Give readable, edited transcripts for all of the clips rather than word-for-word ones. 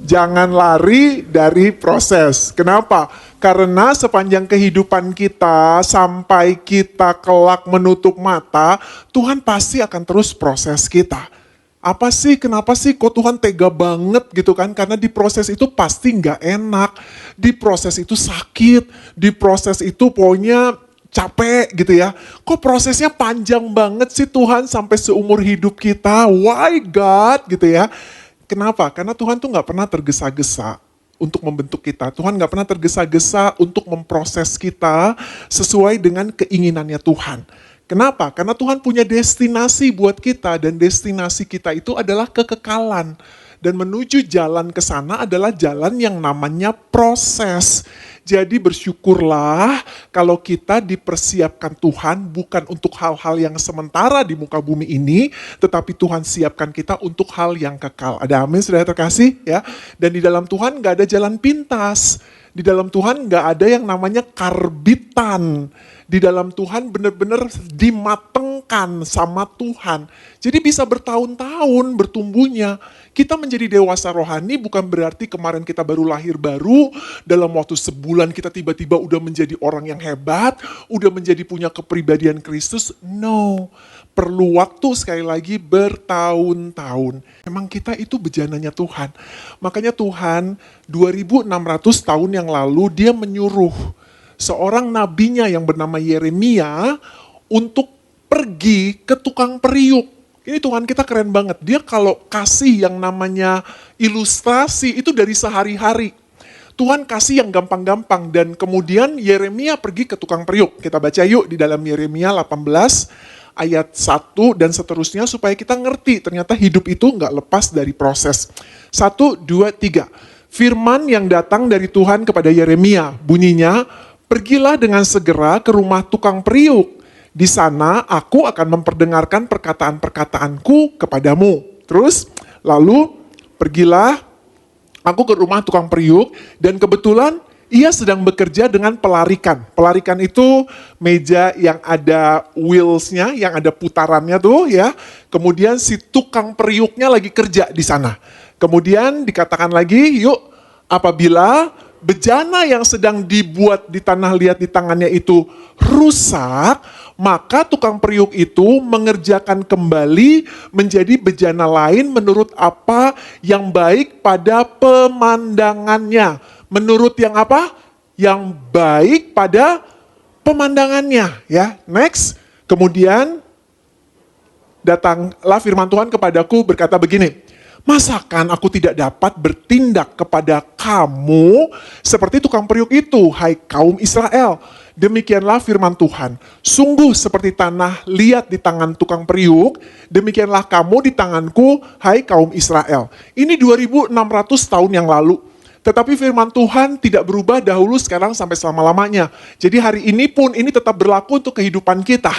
Jangan lari dari proses. Kenapa? Karena sepanjang kehidupan kita sampai kita kelak menutup mata, Tuhan pasti akan terus proses kita. Apa sih, kenapa sih kok Tuhan tega banget gitu kan? Karena di proses itu pasti nggak enak, di proses itu sakit, di proses itu pokoknya capek gitu ya. Kok prosesnya panjang banget sih Tuhan sampai seumur hidup kita? Why God gitu ya? Kenapa? Karena Tuhan tuh nggak pernah tergesa-gesa untuk membentuk kita. Tuhan nggak pernah tergesa-gesa untuk memproses kita sesuai dengan keinginannya Tuhan. Kenapa? Karena Tuhan punya destinasi buat kita dan destinasi kita itu adalah kekekalan. Dan menuju jalan ke sana adalah jalan yang namanya proses. Jadi bersyukurlah kalau kita dipersiapkan Tuhan bukan untuk hal-hal yang sementara di muka bumi ini, tetapi Tuhan siapkan kita untuk hal yang kekal. Ada amin, saudara terkasih ya. Dan di dalam Tuhan gak ada jalan pintas. Di dalam Tuhan gak ada yang namanya karbitan. Di dalam Tuhan benar-benar dimatengkan sama Tuhan. Jadi bisa bertahun-tahun bertumbuhnya. Kita menjadi dewasa rohani bukan berarti kemarin kita baru lahir baru, dalam waktu sebulan kita tiba-tiba udah menjadi orang yang hebat, udah menjadi punya kepribadian Kristus. No, perlu waktu sekali lagi bertahun-tahun. Memang kita itu bejananya Tuhan. Makanya Tuhan 2600 tahun yang lalu dia menyuruh seorang nabinya yang bernama Yeremia untuk pergi ke tukang periuk. Ini Tuhan kita keren banget. Dia kalau kasih yang namanya ilustrasi itu dari sehari-hari. Tuhan kasih yang gampang-gampang dan kemudian Yeremia pergi ke tukang periuk. Kita baca yuk di dalam Yeremia 18 ayat 1 dan seterusnya supaya kita ngerti ternyata hidup itu nggak lepas dari proses. 1, 2, 3. Firman yang datang dari Tuhan kepada Yeremia bunyinya, pergilah dengan segera ke rumah tukang periuk. Di sana aku akan memperdengarkan perkataan-perkataanku kepadamu. Terus, lalu pergilah aku ke rumah tukang periuk dan kebetulan ia sedang bekerja dengan pelarikan. Pelarikan itu meja yang ada wheels-nya, yang ada putarannya tuh ya. Kemudian si tukang periuknya lagi kerja di sana. Kemudian dikatakan lagi, yuk apabila bejana yang sedang dibuat di tanah liat di tangannya itu rusak, maka tukang periuk itu mengerjakan kembali menjadi bejana lain menurut apa yang baik pada pemandangannya. Menurut yang apa? Yang baik pada pemandangannya. Ya, next. Kemudian datanglah firman Tuhan kepadaku berkata begini, masakan aku tidak dapat bertindak kepada kamu seperti tukang periuk itu, hai kaum Israel. Demikianlah firman Tuhan, sungguh seperti tanah liat di tangan tukang periuk, demikianlah kamu di tanganku, hai kaum Israel. Ini 2600 tahun yang lalu. Tetapi firman Tuhan tidak berubah dahulu, sekarang, sampai selama-lamanya. Jadi hari ini pun ini tetap berlaku untuk kehidupan kita.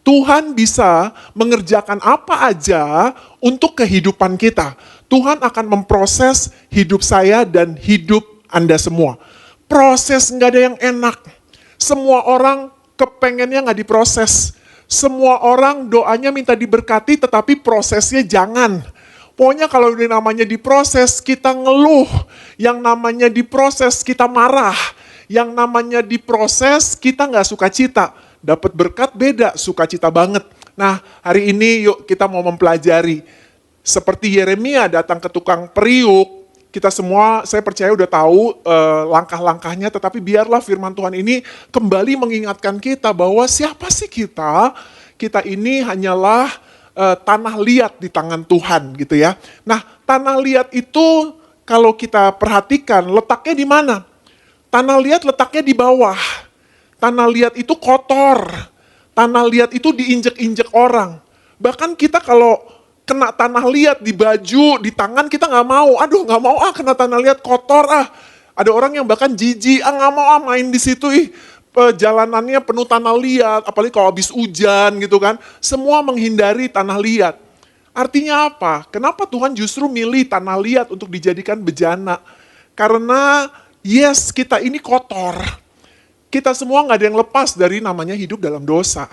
Tuhan bisa mengerjakan apa aja untuk kehidupan kita. Tuhan akan memproses hidup saya dan hidup Anda semua. Proses nggak ada yang enak. Semua orang kepengennya nggak diproses. Semua orang doanya minta diberkati tetapi prosesnya jangan. Pokoknya kalau ini namanya diproses kita ngeluh. Yang namanya diproses kita marah. Yang namanya diproses kita nggak suka cita. Dapat berkat beda, sukacita banget. Nah, hari ini yuk kita mau mempelajari. Seperti Yeremia datang ke tukang periuk, kita semua saya percaya udah tahu langkah-langkahnya, tetapi biarlah firman Tuhan ini kembali mengingatkan kita bahwa siapa sih kita? Kita ini hanyalah tanah liat di tangan Tuhan gitu ya. Nah, tanah liat itu kalau kita perhatikan letaknya di mana? Tanah liat letaknya di bawah. Tanah liat itu kotor. Tanah liat itu diinjek-injek orang. Bahkan kita kalau kena tanah liat di baju, di tangan kita nggak mau. Aduh nggak mau kena tanah liat kotor Ada orang yang bahkan jijik, nggak mau main di situ jalanannya penuh tanah liat. Apalagi kalau habis hujan gitu kan. Semua menghindari tanah liat. Artinya apa? Kenapa Tuhan justru milih tanah liat untuk dijadikan bejana? Karena yes kita ini kotor. Kita semua nggak ada yang lepas dari namanya hidup dalam dosa.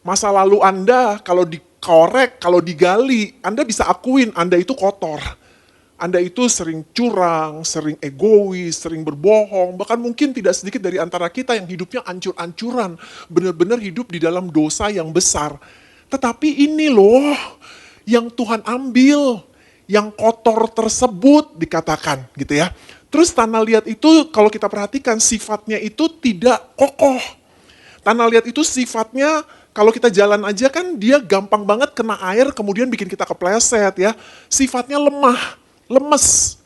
Masa lalu Anda kalau dikorek, kalau digali, Anda bisa akuin Anda itu kotor. Anda itu sering curang, sering egois, sering berbohong, bahkan mungkin tidak sedikit dari antara kita yang hidupnya ancur-ancuran, benar-benar hidup di dalam dosa yang besar. Tetapi ini loh yang Tuhan ambil, yang kotor tersebut dikatakan gitu ya. Terus tanah liat itu kalau kita perhatikan sifatnya itu tidak kokoh. Tanah liat itu sifatnya kalau kita jalan aja kan dia gampang banget kena air kemudian bikin kita kepleset ya. Sifatnya lemah, lemes.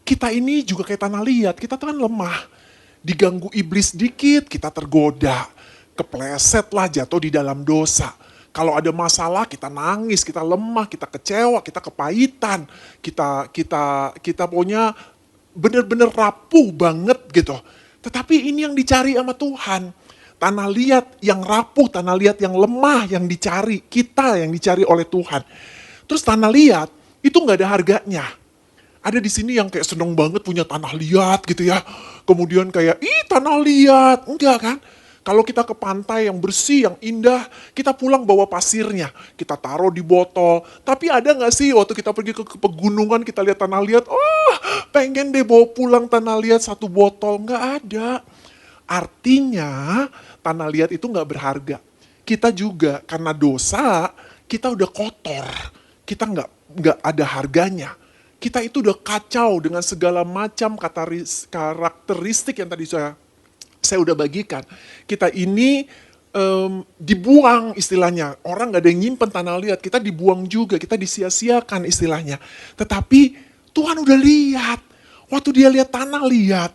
Kita ini juga kayak tanah liat, kita tuh kan lemah. Diganggu iblis dikit, kita tergoda. Kepleset lah jatuh di dalam dosa. Kalau ada masalah kita nangis, kita lemah, kita kecewa, kita kepahitan. Kita punya bener-bener rapuh banget gitu. Tetapi ini yang dicari sama Tuhan. Tanah liat yang rapuh, tanah liat yang lemah yang dicari. Kita yang dicari oleh Tuhan. Terus tanah liat itu gak ada harganya. Ada di sini yang kayak seneng banget punya tanah liat gitu ya. Kemudian kayak, tanah liat. Enggak kan? Kalau kita ke pantai yang bersih, yang indah, kita pulang bawa pasirnya. Kita taruh di botol. Tapi ada gak sih waktu kita pergi ke pegunungan kita lihat tanah liat, pengen deh bawa pulang tanah liat 1 botol. Gak ada. Artinya tanah liat itu gak berharga. Kita juga karena dosa, kita udah kotor. Kita gak ada harganya. Kita itu udah kacau dengan segala macam karakteristik yang tadi saya udah bagikan. Kita ini dibuang istilahnya. Orang gak ada yang nyimpen tanah liat. Kita dibuang juga, kita disia-siakan istilahnya. Tetapi Tuhan udah lihat. Waktu dia lihat tanah liat,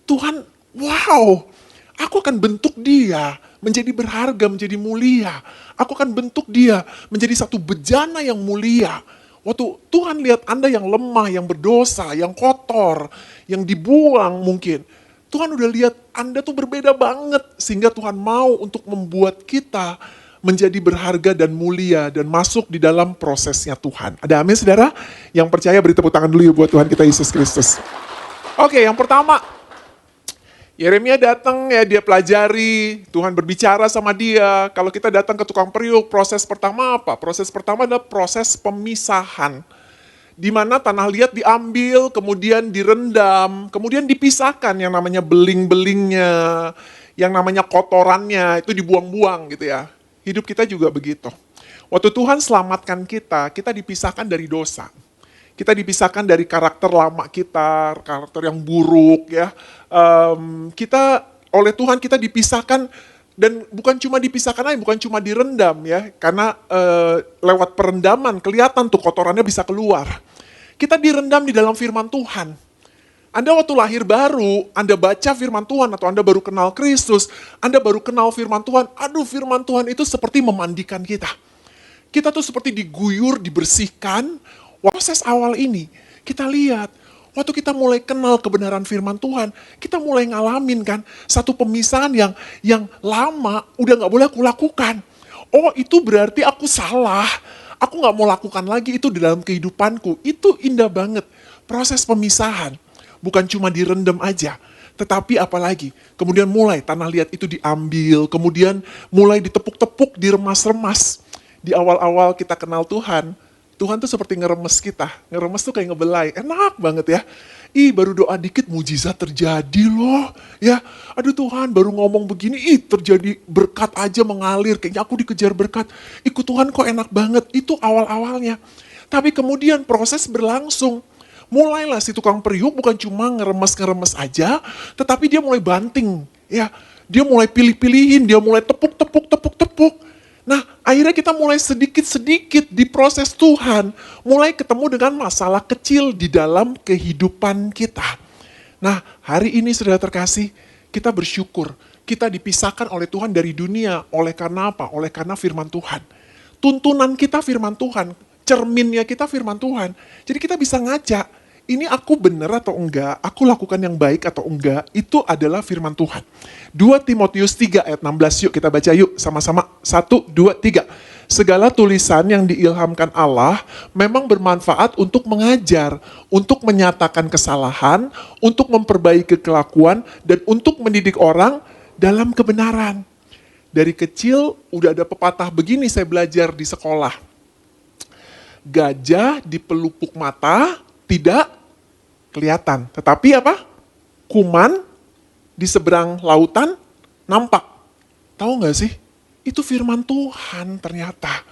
Tuhan, wow, aku akan bentuk dia menjadi berharga, menjadi mulia. Aku akan bentuk dia menjadi satu bejana yang mulia. Waktu Tuhan lihat Anda yang lemah, yang berdosa, yang kotor, yang dibuang mungkin. Tuhan udah lihat Anda tuh berbeda banget. Sehingga Tuhan mau untuk membuat kita menjadi berharga dan mulia dan masuk di dalam prosesnya Tuhan. Ada amin saudara? Yang percaya beri tepuk tangan dulu ya buat Tuhan kita Yesus Kristus. Oke, yang pertama. Yeremia datang ya dia pelajari, Tuhan berbicara sama dia. Kalau kita datang ke tukang periuk, proses pertama apa? Proses pertama adalah proses pemisahan. Di mana tanah liat diambil, kemudian direndam, kemudian dipisahkan yang namanya beling-belingnya, yang namanya kotorannya, itu dibuang-buang gitu ya. Hidup kita juga begitu. Waktu Tuhan selamatkan kita, kita dipisahkan dari dosa. Kita dipisahkan dari karakter lama kita, karakter yang buruk ya. Kita oleh Tuhan kita dipisahkan dan bukan cuma dipisahkan aja, bukan cuma direndam ya. Karena lewat perendaman kelihatan tuh kotorannya bisa keluar. Kita direndam di dalam firman Tuhan. Anda waktu lahir baru, Anda baca firman Tuhan atau Anda baru kenal Kristus, Anda baru kenal firman Tuhan. Aduh, firman Tuhan itu seperti memandikan kita. Kita tuh seperti diguyur, dibersihkan. Proses awal ini, kita lihat, waktu kita mulai kenal kebenaran firman Tuhan, kita mulai ngalamin kan, satu pemisahan yang lama udah gak boleh aku lakukan. Oh itu berarti aku salah, aku gak mau lakukan lagi itu di dalam kehidupanku. Itu indah banget, proses pemisahan. Bukan cuma direndam aja, tetapi apalagi, kemudian mulai tanah liat itu diambil, kemudian mulai ditepuk-tepuk, diremas-remas. Di awal-awal kita kenal Tuhan tuh seperti ngeremes kita. Ngeremes tuh kayak ngebelai. Enak banget ya. Baru doa dikit mujizat terjadi loh. Ya, aduh Tuhan baru ngomong begini, terjadi berkat aja mengalir. Kayaknya aku dikejar berkat. Ikut Tuhan kok enak banget. Itu awal-awalnya. Tapi kemudian proses berlangsung. Mulailah si tukang periuk bukan cuma ngeremes-ngeremes aja, tetapi dia mulai banting. Ya, dia mulai pilih-pilihin, dia mulai tepuk. Nah, akhirnya kita mulai sedikit-sedikit di proses Tuhan, mulai ketemu dengan masalah kecil di dalam kehidupan kita. Nah, hari ini saudara terkasih, kita bersyukur, kita dipisahkan oleh Tuhan dari dunia, oleh karena apa? Oleh karena firman Tuhan. Tuntunan kita firman Tuhan, cerminnya kita firman Tuhan. Jadi kita bisa ngaca, ini aku benar atau enggak, aku lakukan yang baik atau enggak, itu adalah firman Tuhan. 2 Timotius 3 ayat 16, yuk kita baca yuk sama-sama. 1, 2, 3. Segala tulisan yang diilhamkan Allah memang bermanfaat untuk mengajar, untuk menyatakan kesalahan, untuk memperbaiki kelakuan, dan untuk mendidik orang dalam kebenaran. Dari kecil udah ada pepatah begini saya belajar di sekolah. Gajah di pelupuk mata, tidak kelihatan. Tetapi apa? Kuman di seberang lautan nampak. Tahu nggak sih? Itu firman Tuhan ternyata.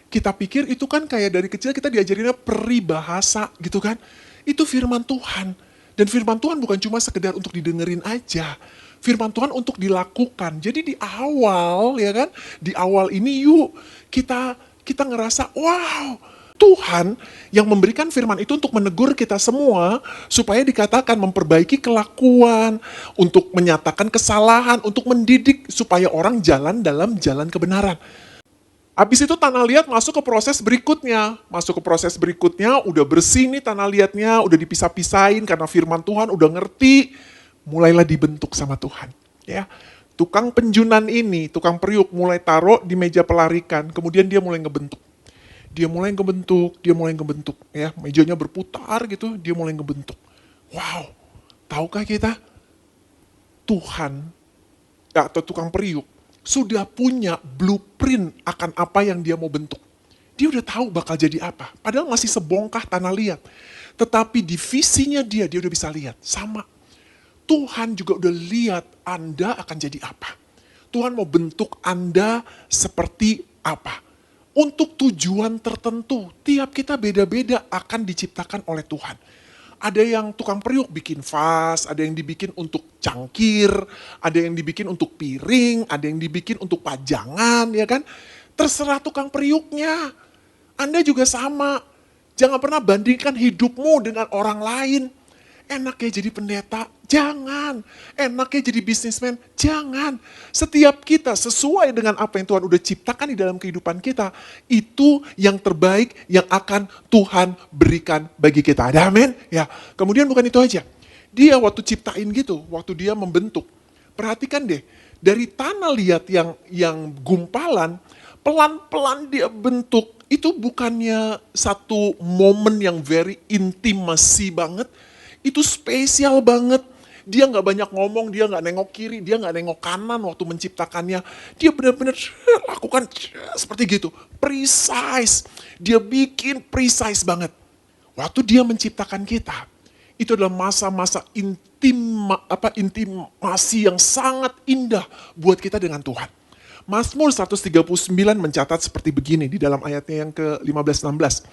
Kita pikir itu kan kayak dari kecil kita diajarinnya peribahasa gitu kan. Itu firman Tuhan. Dan firman Tuhan bukan cuma sekedar untuk didengerin aja. Firman Tuhan untuk dilakukan. Jadi di awal ya kan, di awal ini yuk kita ngerasa wow, Tuhan yang memberikan firman itu untuk menegur kita semua supaya dikatakan memperbaiki kelakuan, untuk menyatakan kesalahan, untuk mendidik supaya orang jalan dalam jalan kebenaran. Habis itu tanah liat masuk ke proses berikutnya. Masuk ke proses berikutnya, udah bersih nih tanah liatnya, udah dipisah-pisahin karena firman Tuhan udah ngerti, mulailah dibentuk sama Tuhan. Ya, tukang penjunan ini, tukang periuk mulai taruh di meja pelarikan, kemudian dia mulai ngebentuk. Dia mulai ngebentuk, ya mejanya berputar gitu, dia mulai ngebentuk. Wow, tahukah kita Tuhan atau tukang periuk sudah punya blueprint akan apa yang dia mau bentuk. Dia udah tahu bakal jadi apa, padahal masih sebongkah tanah liat. Tetapi di visinya dia udah bisa lihat, sama. Tuhan juga udah lihat Anda akan jadi apa. Tuhan mau bentuk Anda seperti apa. Untuk tujuan tertentu, tiap kita beda-beda akan diciptakan oleh Tuhan. Ada yang tukang periuk bikin vas, ada yang dibikin untuk cangkir, ada yang dibikin untuk piring, ada yang dibikin untuk pajangan, ya kan? Terserah tukang periuknya. Anda juga sama. Jangan pernah bandingkan hidupmu dengan orang lain. Enaknya jadi pendeta, jangan. Enaknya jadi bisnismen, jangan. Setiap kita sesuai dengan apa yang Tuhan udah ciptakan di dalam kehidupan kita, itu yang terbaik yang akan Tuhan berikan bagi kita. Ada amin? Ya. Kemudian bukan itu aja. Dia waktu ciptain gitu, waktu dia membentuk. Perhatikan deh, dari tanah liat yang gumpalan, pelan-pelan dia bentuk. Itu bukannya satu momen yang very intimasi banget. Itu spesial banget. Dia nggak banyak ngomong, dia nggak nengok kiri, dia nggak nengok kanan waktu menciptakannya. Dia benar-benar lakukan seperti gitu, precise. Dia bikin precise banget. Waktu dia menciptakan kita, itu adalah masa-masa intimasi yang sangat indah buat kita dengan Tuhan. Mazmur 139 mencatat seperti begini di dalam ayatnya yang ke-15-16.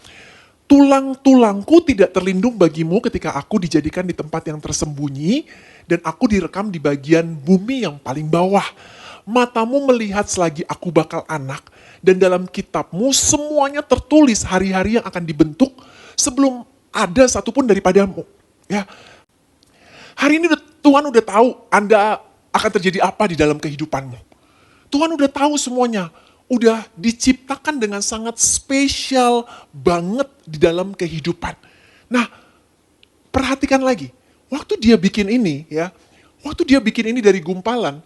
Tulang-tulangku tidak terlindung bagimu ketika aku dijadikan di tempat yang tersembunyi dan aku direkam di bagian bumi yang paling bawah. Matamu melihat selagi aku bakal anak dan dalam kitabmu semuanya tertulis hari-hari yang akan dibentuk sebelum ada satupun daripadamu. Ya. Hari ini Tuhan udah tahu Anda akan terjadi apa di dalam kehidupanmu. Tuhan udah tahu semuanya. Udah diciptakan dengan sangat spesial banget di dalam kehidupan. Nah, perhatikan lagi. Waktu dia bikin ini ya, waktu dia bikin ini dari gumpalan,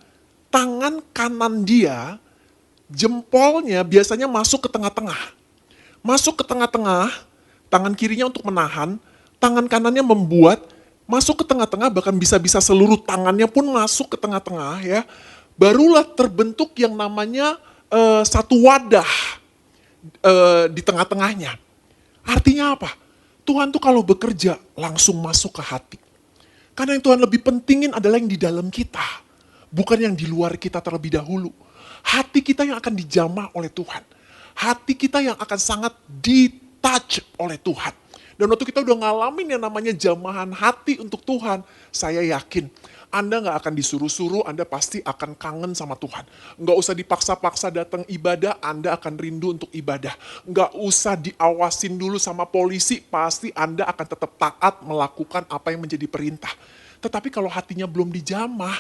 tangan kanan dia, jempolnya biasanya masuk ke tengah-tengah. Masuk ke tengah-tengah, tangan kirinya untuk menahan, tangan kanannya membuat, masuk ke tengah-tengah, bahkan bisa-bisa seluruh tangannya pun masuk ke tengah-tengah ya. Barulah terbentuk yang namanya satu wadah di tengah-tengahnya. Artinya apa? Tuhan tuh kalau bekerja langsung masuk ke hati. Karena yang Tuhan lebih pentingin adalah yang di dalam kita. Bukan yang di luar kita terlebih dahulu. Hati kita yang akan dijamah oleh Tuhan. Hati kita yang akan sangat di-touch oleh Tuhan. Dan waktu kita udah ngalamin yang namanya jamahan hati untuk Tuhan, saya yakin Anda gak akan disuruh-suruh, Anda pasti akan kangen sama Tuhan. Gak usah dipaksa-paksa datang ibadah, Anda akan rindu untuk ibadah. Gak usah diawasin dulu sama polisi, pasti Anda akan tetap taat melakukan apa yang menjadi perintah. Tetapi kalau hatinya belum dijamah,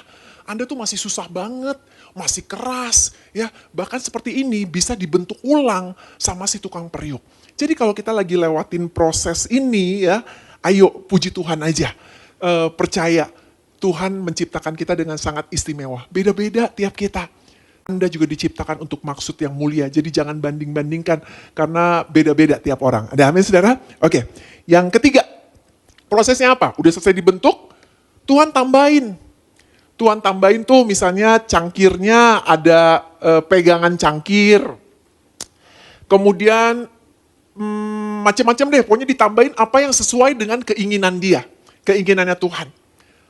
Anda tuh masih susah banget, masih keras. Ya, bahkan seperti ini bisa dibentuk ulang sama si tukang periuk. Jadi kalau kita lagi lewatin proses ini ya, ayo puji Tuhan aja, percaya. Tuhan menciptakan kita dengan sangat istimewa. Beda-beda tiap kita. Anda juga diciptakan untuk maksud yang mulia. Jadi jangan banding-bandingkan karena beda-beda tiap orang. Ada amin saudara? Oke. Yang ketiga, prosesnya apa? Udah selesai dibentuk, Tuhan tambahin. Tuhan tambahin tuh misalnya cangkirnya ada pegangan cangkir. Kemudian macam-macam deh, pokoknya ditambahin apa yang sesuai dengan keinginan dia, keinginannya Tuhan.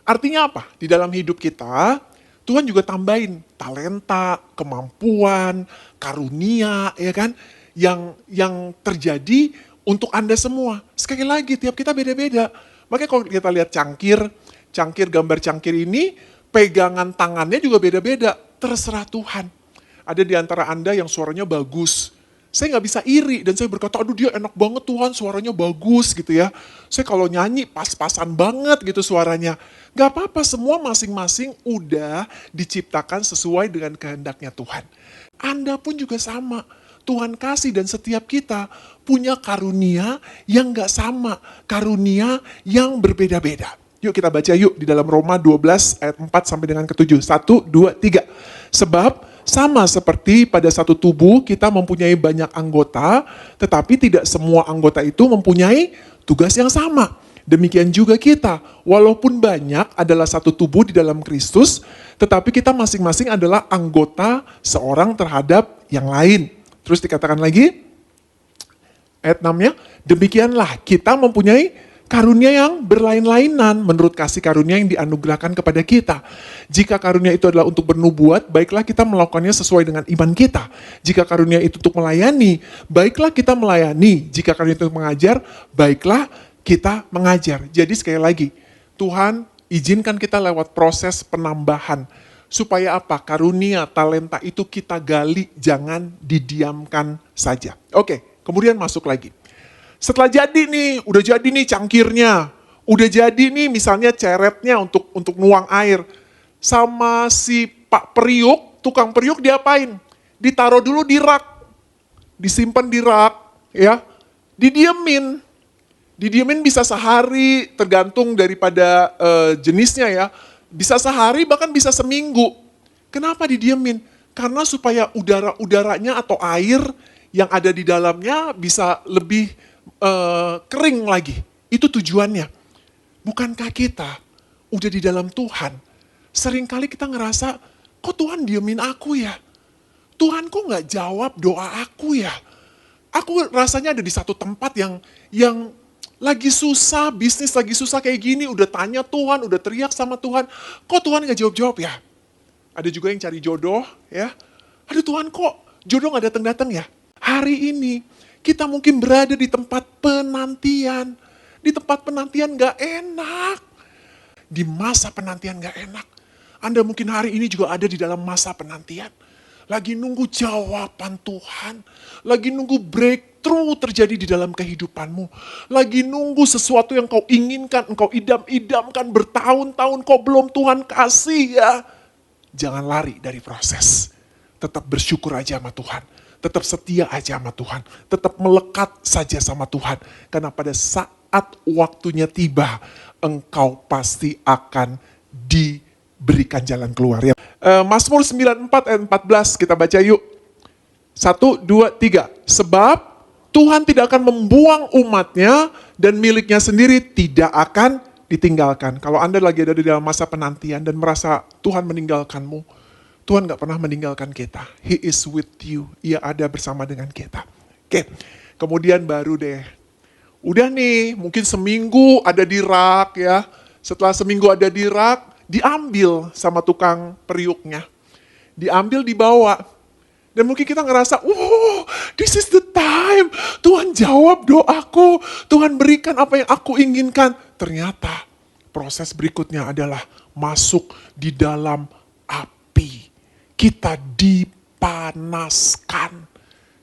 Artinya apa? Di dalam hidup kita, Tuhan juga tambahin talenta, kemampuan, karunia, ya kan? Yang terjadi untuk Anda semua. Sekali lagi, tiap kita beda-beda. Makanya kalau kita lihat gambar cangkir ini, pegangan tangannya juga beda-beda. Terserah Tuhan. Ada di antara Anda yang suaranya bagus. Saya nggak bisa iri dan saya berkata, aduh dia enak banget Tuhan, suaranya bagus gitu ya. Saya kalau nyanyi pas-pasan banget gitu suaranya. Gak apa-apa, semua masing-masing udah diciptakan sesuai dengan kehendaknya Tuhan. Anda pun juga sama. Tuhan kasih dan setiap kita punya karunia yang gak sama. Karunia yang berbeda-beda. Yuk kita baca yuk di dalam Roma 12 ayat 4 sampai dengan ke-7. 1, 2, 3. Sebab sama seperti pada satu tubuh kita mempunyai banyak anggota, tetapi tidak semua anggota itu mempunyai tugas yang sama. Demikian juga kita, walaupun banyak adalah satu tubuh di dalam Kristus, tetapi kita masing-masing adalah anggota seorang terhadap yang lain. Terus dikatakan lagi, ayat 6-nya, demikianlah kita mempunyai karunia yang berlain-lainan menurut kasih karunia yang dianugerahkan kepada kita. Jika karunia itu adalah untuk bernubuat, baiklah kita melakukannya sesuai dengan iman kita. Jika karunia itu untuk melayani, baiklah kita melayani. Jika karunia itu untuk mengajar, baiklah kita mengajar. Jadi sekali lagi, Tuhan izinkan kita lewat proses penambahan. Supaya apa? Karunia, talenta itu kita gali, jangan didiamkan saja. Oke, kemudian masuk lagi. Setelah jadi nih, udah jadi nih cangkirnya, udah jadi nih misalnya ceretnya untuk nuang air. Sama si Pak Periuk, tukang periuk diapain? Ditaruh dulu di rak, disimpan di rak, ya, didiemin. Didiemin bisa sehari, tergantung daripada jenisnya ya. Bisa sehari bahkan bisa seminggu. Kenapa didiemin? Karena supaya udaranya atau air yang ada di dalamnya bisa lebih kering lagi. Itu tujuannya. Bukankah kita udah di dalam Tuhan? Seringkali kita ngerasa, kok Tuhan diemin aku ya? Tuhan kok gak jawab doa aku ya? Aku rasanya ada di satu tempat yang lagi susah, bisnis lagi susah kayak gini, udah tanya Tuhan, udah teriak sama Tuhan, kok Tuhan gak jawab-jawab ya? Ada juga yang cari jodoh ya. Aduh Tuhan kok jodoh gak datang-datang ya? Hari ini kita mungkin berada di tempat penantian. Di tempat penantian gak enak. Di masa penantian gak enak. Anda mungkin hari ini juga ada di dalam masa penantian. Lagi nunggu jawaban Tuhan. Lagi nunggu breakthrough terjadi di dalam kehidupanmu. Lagi nunggu sesuatu yang kau inginkan, engkau idam-idamkan bertahun-tahun, kau belum Tuhan kasih ya. Jangan lari dari proses. Tetap bersyukur aja sama Tuhan. Tetap setia aja sama Tuhan. Tetap melekat saja sama Tuhan. Karena pada saat waktunya tiba, engkau pasti akan diberikan jalan keluar. Ya. Mazmur 94 ayat 14 kita baca yuk. 1, 2, 3. Sebab Tuhan tidak akan membuang umatnya dan miliknya sendiri tidak akan ditinggalkan. Kalau Anda lagi ada di dalam masa penantian dan merasa Tuhan meninggalkanmu, Tuhan gak pernah meninggalkan kita. He is with you. Ia ada bersama dengan kita. Oke, kemudian baru deh. Udah nih, mungkin seminggu ada di rak ya. Setelah seminggu ada di rak, diambil sama tukang periuknya. Diambil, dibawa. Dan mungkin kita ngerasa, this is the time. Tuhan jawab doaku. Tuhan berikan apa yang aku inginkan. Ternyata proses berikutnya adalah masuk di dalam api. Kita dipanaskan.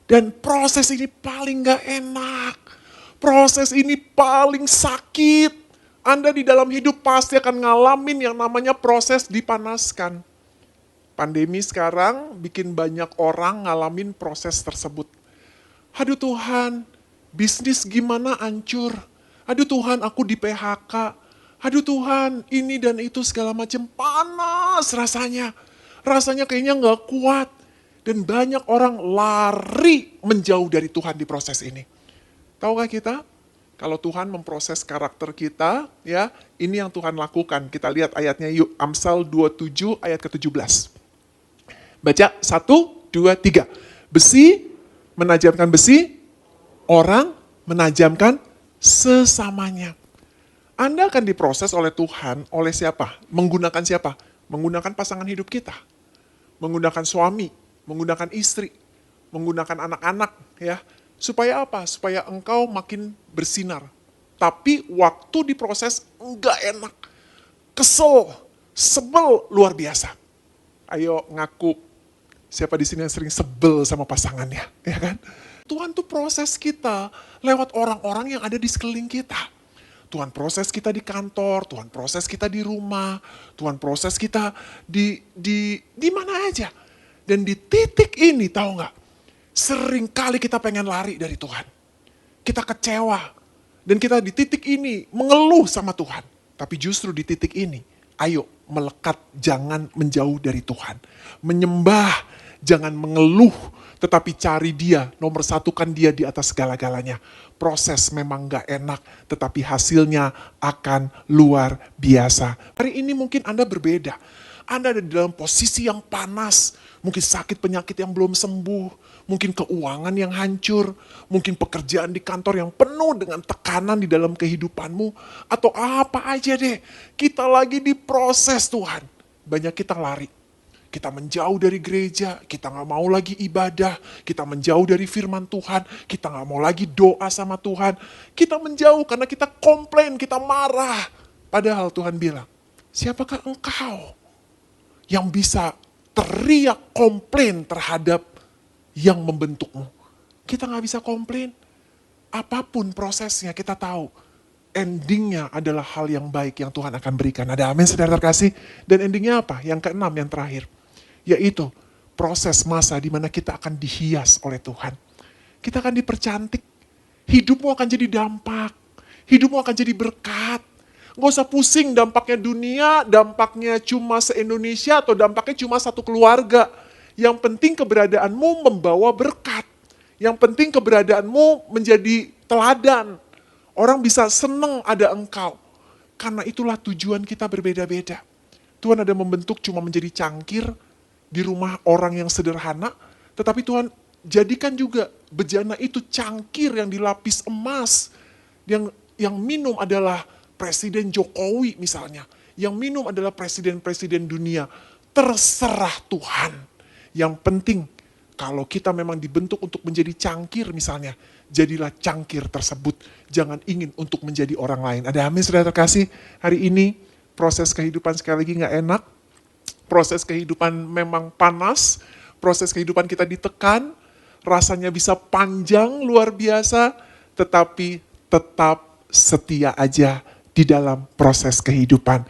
Dan proses ini paling gak enak. Proses ini paling sakit. Anda di dalam hidup pasti akan ngalamin yang namanya proses dipanaskan. Pandemi sekarang bikin banyak orang ngalamin proses tersebut. Aduh Tuhan, bisnis gimana hancur. Aduh Tuhan, aku di PHK. Aduh Tuhan, ini dan itu segala macam, panas rasanya. Rasanya kayaknya gak kuat. Dan banyak orang lari menjauh dari Tuhan di proses ini. Tahukah kita? Kalau Tuhan memproses karakter kita, ya, ini yang Tuhan lakukan. Kita lihat ayatnya yuk, Amsal 27 ayat ke-17. Baca, 1, 2, 3. Besi, menajamkan besi, orang menajamkan sesamanya. Anda akan diproses oleh Tuhan, oleh siapa? Menggunakan siapa? Menggunakan pasangan hidup kita. Menggunakan suami, menggunakan istri, menggunakan anak-anak, ya. Supaya apa? Supaya engkau makin bersinar. Tapi waktu diproses enggak enak. Kesel, sebel luar biasa. Ayo ngaku, siapa di sini yang sering sebel sama pasangannya, ya kan? Tuhan tuh proses kita lewat orang-orang yang ada di sekeliling kita. Tuhan proses kita di kantor, Tuhan proses kita di rumah, Tuhan proses kita di mana aja. Dan di titik ini, tahu nggak? Sering kali kita pengen lari dari Tuhan. Kita kecewa. Dan kita di titik ini mengeluh sama Tuhan. Tapi justru di titik ini, ayo melekat, jangan menjauh dari Tuhan. Menyembah, jangan mengeluh, tetapi cari Dia, nomor satukan Dia di atas segala-galanya. Proses memang gak enak, tetapi hasilnya akan luar biasa. Hari ini mungkin Anda berbeda. Anda ada di dalam posisi yang panas, mungkin sakit penyakit yang belum sembuh, mungkin keuangan yang hancur, mungkin pekerjaan di kantor yang penuh dengan tekanan di dalam kehidupanmu, atau apa aja deh. Kita lagi diproses Tuhan. Banyak kita lari. Kita menjauh dari gereja, kita gak mau lagi ibadah, kita menjauh dari firman Tuhan, kita gak mau lagi doa sama Tuhan. Kita menjauh karena kita komplain, kita marah. Padahal Tuhan bilang, siapakah engkau yang bisa teriak komplain terhadap yang membentukmu? Kita gak bisa komplain. Apapun prosesnya kita tahu, endingnya adalah hal yang baik yang Tuhan akan berikan. Ada amin saudara terkasih. Dan endingnya apa? Yang keenam, yang terakhir. Yaitu proses masa di mana kita akan dihias oleh Tuhan. Kita akan dipercantik. Hidupmu akan jadi dampak. Hidupmu akan jadi berkat. Nggak usah pusing dampaknya dunia, dampaknya cuma se-Indonesia, atau dampaknya cuma satu keluarga. Yang penting keberadaanmu membawa berkat. Yang penting keberadaanmu menjadi teladan. Orang bisa seneng ada engkau. Karena itulah tujuan kita berbeda-beda. Tuhan ada membentuk cuma menjadi cangkir di rumah orang yang sederhana, tetapi Tuhan jadikan juga bejana itu cangkir yang dilapis emas. Yang minum adalah Presiden Jokowi misalnya. Yang minum adalah presiden-presiden dunia. Terserah Tuhan. Yang penting kalau kita memang dibentuk untuk menjadi cangkir misalnya, jadilah cangkir tersebut. Jangan ingin untuk menjadi orang lain. Ada amin saudara terkasih. Hari ini proses kehidupan sekali lagi gak enak. Proses kehidupan memang panas, proses kehidupan kita ditekan, rasanya bisa panjang luar biasa, tetapi tetap setia aja di dalam proses kehidupan.